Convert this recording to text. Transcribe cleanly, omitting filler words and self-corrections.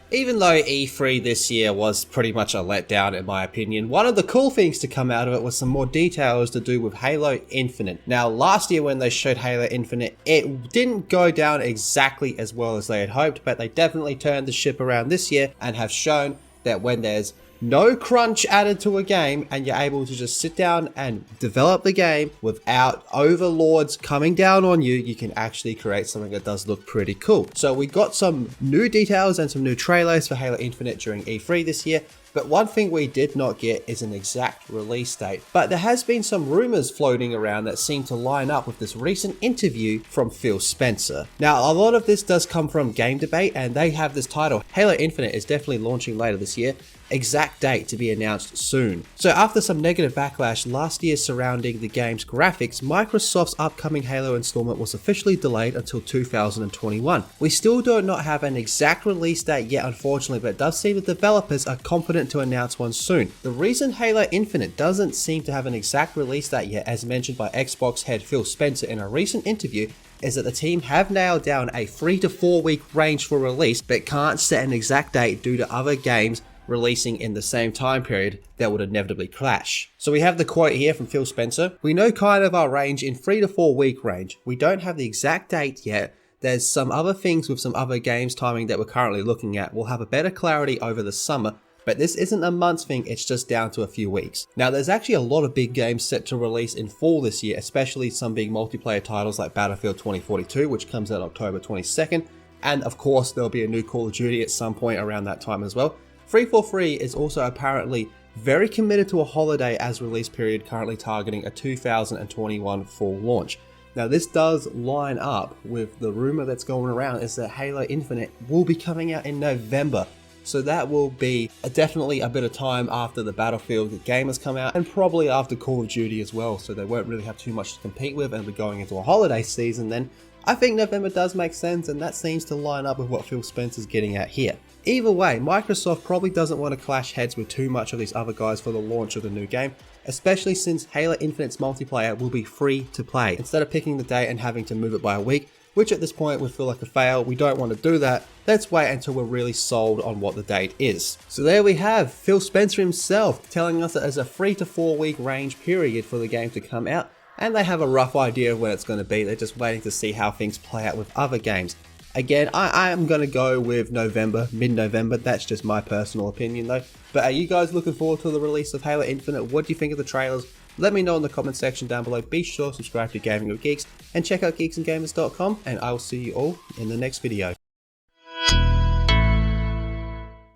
Even though E3 this year was pretty much a letdown in my opinion, one of the cool things to come out of it was some more details to do with Halo Infinite. Now last year when they showed Halo Infinite, it didn't go down exactly as well as they had hoped, but they definitely turned the ship around this year and have shown that when there's no crunch added to a game and you're able to just sit down and develop the game without overlords coming down on you, you can actually create something that does look pretty cool. So we got some new details and some new trailers for Halo Infinite during E3 this year, but one thing we did not get is an exact release date. But there has been some rumors floating around that seem to line up with this recent interview from Phil Spencer. Now, a lot of this does come from Game Debate, and they have this title, Halo Infinite is definitely launching later this year. Exact date to be announced soon. So after some negative backlash last year surrounding the game's graphics, Microsoft's upcoming Halo installment was officially delayed until 2021. We still do not have an exact release date yet, unfortunately, but it does seem the developers are confident to announce one soon. The reason Halo Infinite doesn't seem to have an exact release date yet, as mentioned by Xbox head Phil Spencer in a recent interview, is that the team have nailed down a 3 to 4 week range for release, but can't set an exact date due to other games releasing in the same time period that would inevitably clash. So we have the quote here from Phil Spencer. We know kind of our range in 3 to 4 week range. We don't have the exact date yet. There's some other things with some other games timing that we're currently looking at. We'll have a better clarity over the summer, but this isn't a month thing, it's just down to a few weeks. Now there's actually a lot of big games set to release in fall this year, especially some big multiplayer titles like Battlefield 2042, which comes out October 22nd. And of course there'll be a new Call of Duty at some point around that time as well. 343 is also apparently very committed to a holiday as release period, currently targeting a 2021 fall launch. Now this does line up with the rumor that's going around is that Halo Infinite will be coming out in November. So that will be definitely a bit of time after the Battlefield game has come out and probably after Call of Duty as well. So they won't really have too much to compete with and we're going into a holiday season then. I think November does make sense and that seems to line up with what Phil Spencer's getting at here. Either way, Microsoft probably doesn't want to clash heads with too much of these other guys for the launch of the new game, especially since Halo Infinite's multiplayer will be free to play. Instead of picking the date and having to move it by a week, which at this point would feel like a fail, we don't want to do that. Let's wait until we're really sold on what the date is. So there we have Phil Spencer himself telling us that there's a 3 to 4 week range period for the game to come out, and they have a rough idea of when it's going to be. They're just waiting to see how things play out with other games. Again, I am going to go with November, mid-November. That's just my personal opinion though. But are you guys looking forward to the release of Halo Infinite? What do you think of the trailers? Let me know in the comment section down below. Be sure to subscribe to Gaming with Geeks and check out geeksandgamers.com, and I will see you all in the next video.